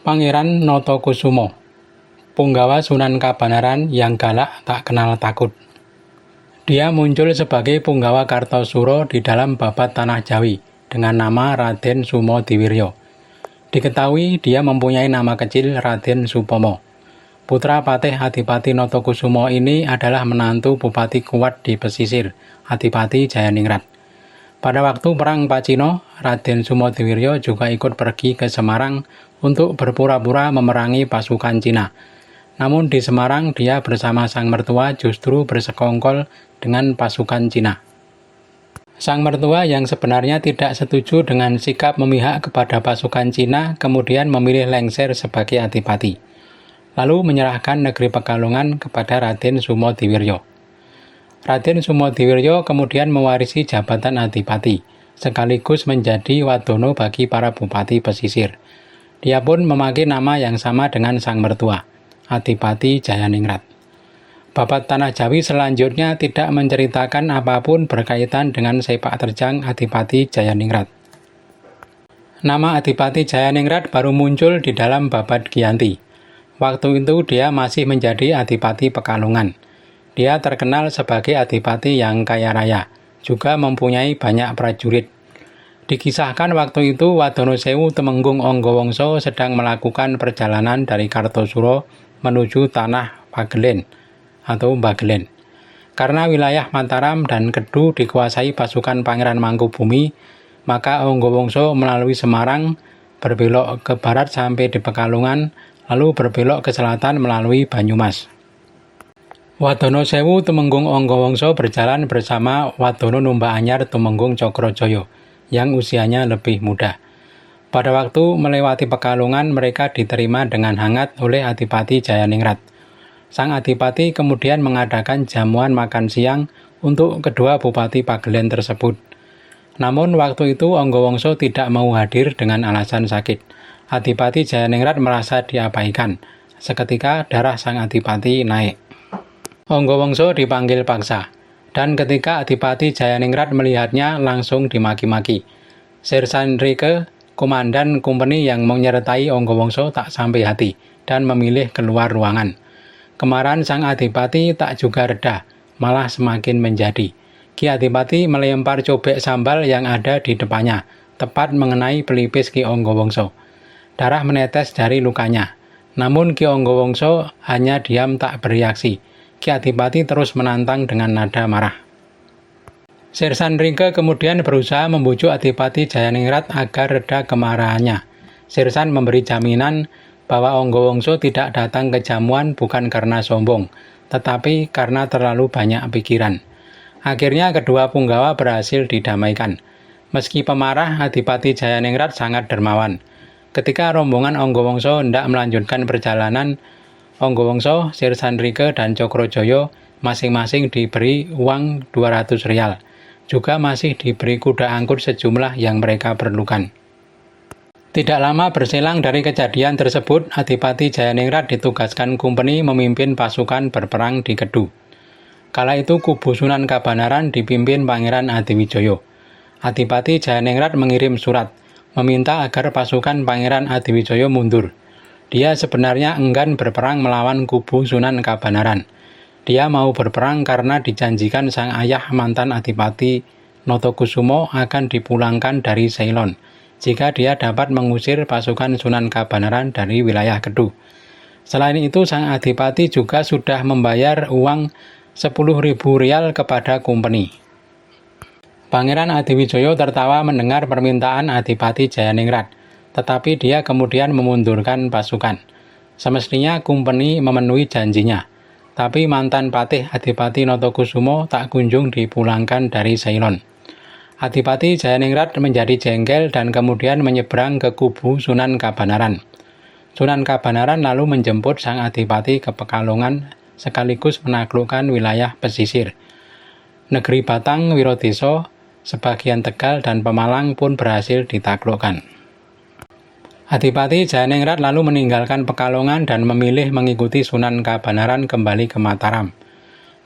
Pangeran Notokusumo, punggawa Sunan Kabanaran yang galak tak kenal takut. Dia muncul sebagai punggawa Kartosuro di dalam babat Tanah Jawi dengan nama Raden Sumodiwiryo. Diketahui dia mempunyai nama kecil Raden Supomo. Putra Patih Adipati Notokusumo ini adalah menantu Bupati kuat di pesisir, Adipati Jayaningrat. Pada waktu Perang Pacino, Raden Sumodiwiryo juga ikut pergi ke Semarang untuk berpura-pura memerangi pasukan Cina. Namun di Semarang dia bersama sang mertua justru bersekongkol dengan pasukan Cina. Sang mertua yang sebenarnya tidak setuju dengan sikap memihak kepada pasukan Cina kemudian memilih lengser sebagai adipati. Lalu menyerahkan negeri Pekalongan kepada Raden Sumodiwiryo. Raden Sumodiwiryo kemudian mewarisi jabatan adipati, sekaligus menjadi wadono bagi para bupati pesisir. Dia pun memakai nama yang sama dengan sang mertua, Adipati Jayaningrat. Babat Tanah Jawi selanjutnya tidak menceritakan apapun berkaitan dengan sepak terjang Adipati Jayaningrat. Nama Adipati Jayaningrat baru muncul di dalam babat Giyanti. Waktu itu dia masih menjadi Adipati Pekalongan. Dia terkenal sebagai adipati yang kaya raya, juga mempunyai banyak prajurit. Dikisahkan waktu itu Wadonosewu Temenggung Anggawangsa sedang melakukan perjalanan dari Kartosuro menuju tanah Pagelen atau Bagelen. Karena wilayah Mataram dan Kedu dikuasai pasukan Pangeran Mangkubumi, maka Anggawangsa melalui Semarang, berbelok ke barat sampai di Pekalongan, lalu berbelok ke selatan melalui Banyumas. Wadonosewu Temenggung Anggawangsa berjalan bersama Wadono Numba Anyar Temenggung Cokrojoyo yang usianya lebih muda. Pada waktu melewati Pekalongan, mereka diterima dengan hangat oleh Adipati Jayaningrat. Sang adipati kemudian mengadakan jamuan makan siang untuk kedua bupati Pagelen tersebut. Namun waktu itu Anggawangsa tidak mau hadir dengan alasan sakit. Adipati Jayaningrat merasa diabaikan. Seketika darah sang adipati naik. Anggawangsa dipanggil paksa, dan ketika Adipati Jayaningrat melihatnya langsung dimaki-maki. Sersan Rike, komandan kompeni yang menyertai Anggawangsa tak sampai hati dan memilih keluar ruangan. Kemarahan sang adipati tak juga reda, malah semakin menjadi. Ki Adipati melempar cobek sambal yang ada di depannya, tepat mengenai pelipis Ki Anggawangsa. Darah menetes dari lukanya, namun Ki Anggawangsa hanya diam tak bereaksi. Ki Adipati terus menantang dengan nada marah. Sersan Rike kemudian berusaha membujuk Adipati Jayaningrat agar reda kemarahannya. Sersan memberi jaminan bahwa Anggawangsa tidak datang ke jamuan bukan karena sombong, tetapi karena terlalu banyak pikiran. Akhirnya kedua punggawa berhasil didamaikan. Meski pemarah, Adipati Jayaningrat sangat dermawan. Ketika rombongan Anggawangsa hendak melanjutkan perjalanan, Anggawangsa, Sersan Rike, dan Cokrojoyo masing-masing diberi uang 200 rial. Juga masih diberi kuda angkut sejumlah yang mereka perlukan. Tidak lama berselang dari kejadian tersebut, Adipati Jayaningrat ditugaskan kompeni memimpin pasukan berperang di Kedu. Kala itu kubu Sunan Kabanaran dipimpin Pangeran Adiwijoyo. Adipati Jayaningrat mengirim surat, meminta agar pasukan Pangeran Adiwijoyo mundur. Dia sebenarnya enggan berperang melawan kubu Sunan Kabanaran. Dia mau berperang karena dijanjikan sang ayah mantan Adipati Notokusumo akan dipulangkan dari Ceylon jika dia dapat mengusir pasukan Sunan Kabanaran dari wilayah Kedu. Selain itu, sang adipati juga sudah membayar uang 10.000 rial kepada kompeni. Pangeran Adiwijoyo tertawa mendengar permintaan Adipati Jayaningrat. Tetapi dia kemudian memundurkan pasukan. Semestinya kompeni memenuhi janjinya, tapi mantan patih Adipati Notokusumo tak kunjung dipulangkan dari Ceylon. Adipati Jayaningrat menjadi jengkel dan kemudian menyeberang ke kubu Sunan Kabanaran. Sunan Kabanaran lalu menjemput sang adipati ke Pekalongan sekaligus menaklukkan wilayah pesisir. Negeri Batang, Wirodeso, sebagian Tegal dan Pemalang pun berhasil ditaklukkan. Adipati Jayaningrat lalu meninggalkan Pekalongan dan memilih mengikuti Sunan Kabanaran kembali ke Mataram.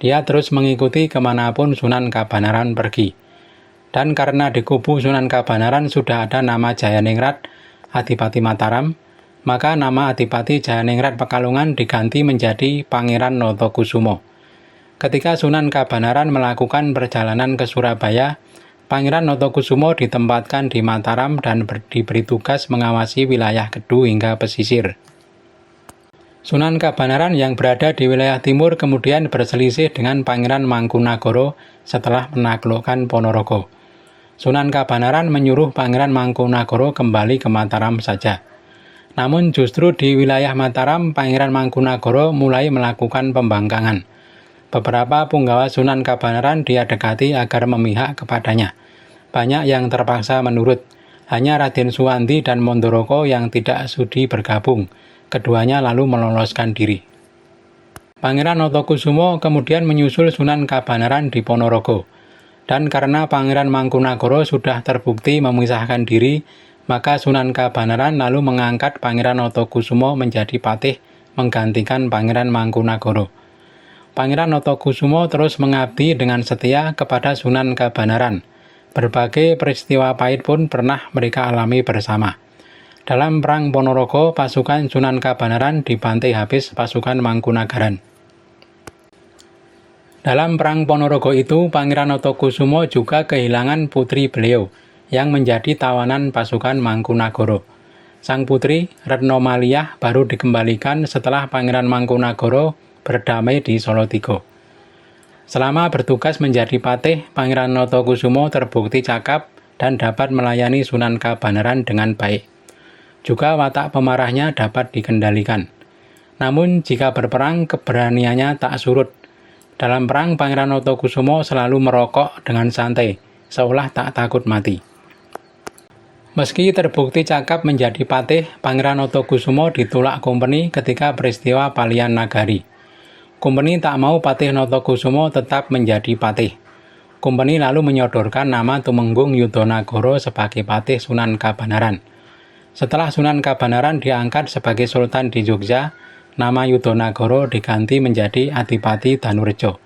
Dia terus mengikuti kemanapun Sunan Kabanaran pergi. Dan karena di kubu Sunan Kabanaran sudah ada nama Jayaningrat, Adipati Mataram, maka nama Adipati Jayaningrat Pekalongan diganti menjadi Pangeran Notokusumo. Ketika Sunan Kabanaran melakukan perjalanan ke Surabaya, Pangeran Notokusumo ditempatkan di Mataram dan diberi tugas mengawasi wilayah Kedu hingga pesisir. Sunan Kabanaran yang berada di wilayah timur kemudian berselisih dengan Pangeran Mangkunagara setelah menaklukkan Ponorogo. Sunan Kabanaran menyuruh Pangeran Mangkunagara kembali ke Mataram saja. Namun justru di wilayah Mataram, Pangeran Mangkunagara mulai melakukan pembangkangan. Beberapa punggawa Sunan Kabanaran dia dekati agar memihak kepadanya. Banyak yang terpaksa menurut. Hanya Raden Suwandi dan Mondoroko yang tidak sudi bergabung. Keduanya lalu meloloskan diri. Pangeran Notokusumo kemudian menyusul Sunan Kabanaran di Ponorogo. Dan karena Pangeran Mangkunagara sudah terbukti memisahkan diri, maka Sunan Kabanaran lalu mengangkat Pangeran Notokusumo menjadi patih menggantikan Pangeran Mangkunagara. Pangeran Notokusumo terus mengabdi dengan setia kepada Sunan Kabanaran. Berbagai peristiwa pahit pun pernah mereka alami bersama. Dalam Perang Ponorogo, pasukan Sunan Kabanaran dibantai habis pasukan Mangkunagaran. Dalam Perang Ponorogo itu, Pangeran Notokusumo juga kehilangan putri beliau, yang menjadi tawanan pasukan Mangkunagara. Sang putri, Retnomaliyah, baru dikembalikan setelah Pangeran Mangkunagara berdamai di Solotigo. Selama bertugas menjadi patih, Pangeran Notokusumo terbukti cakap dan dapat melayani Sunan Kabanaran dengan baik. Juga watak pemarahnya dapat dikendalikan. Namun jika berperang, keberaniannya tak surut. Dalam perang, Pangeran Notokusumo selalu merokok dengan santai, seolah tak takut mati. Meski terbukti cakap menjadi patih, Pangeran Notokusumo ditolak Kompeni ketika peristiwa Palian Nagari. Kompeni tak mau Patih Notokusumo tetap menjadi patih. Kompeni lalu menyodorkan nama Tumenggung Yudonagara sebagai patih Sunan Kabanaran. Setelah Sunan Kabanaran diangkat sebagai Sultan di Jogja, nama Yudonagara diganti menjadi Adipati Danurejo.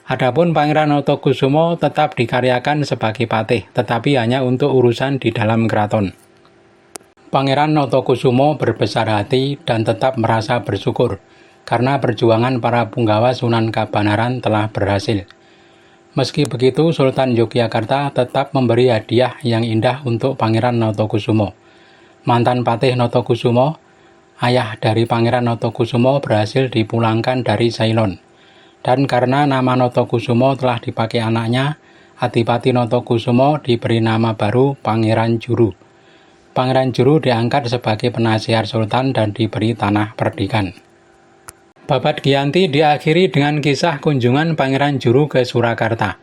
Adapun Pangeran Notokusumo tetap dikaryakan sebagai patih, tetapi hanya untuk urusan di dalam keraton. Pangeran Notokusumo berbesar hati dan tetap merasa bersyukur karena perjuangan para punggawa Sunan Kabanaran telah berhasil. Meski begitu, Sultan Yogyakarta tetap memberi hadiah yang indah untuk Pangeran Notokusumo. Mantan Patih Notokusumo, ayah dari Pangeran Notokusumo berhasil dipulangkan dari Ceylon. Dan karena nama Notokusumo telah dipakai anaknya, Adipati Notokusumo diberi nama baru Pangeran Juru. Pangeran Juru diangkat sebagai penasihat Sultan dan diberi tanah perdikan. Babad Giyanti diakhiri dengan kisah kunjungan Pangeran Juru ke Surakarta.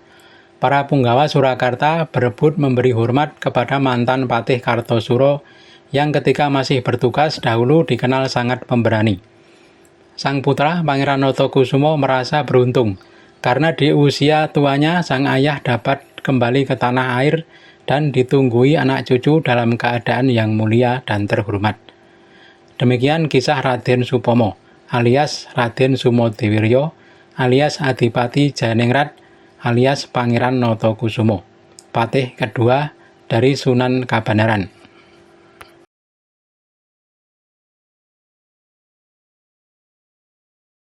Para punggawa Surakarta berebut memberi hormat kepada mantan Patih Kartosuro yang ketika masih bertugas dahulu dikenal sangat pemberani. Sang putra Pangeran Notokusumo merasa beruntung karena di usia tuanya sang ayah dapat kembali ke tanah air dan ditunggui anak cucu dalam keadaan yang mulia dan terhormat. Demikian kisah Raden Supomo alias Raden Sumodewiryo alias Adipati Jayaningrat alias Pangeran Notokusumo, patih kedua dari Sunan Kabanaran.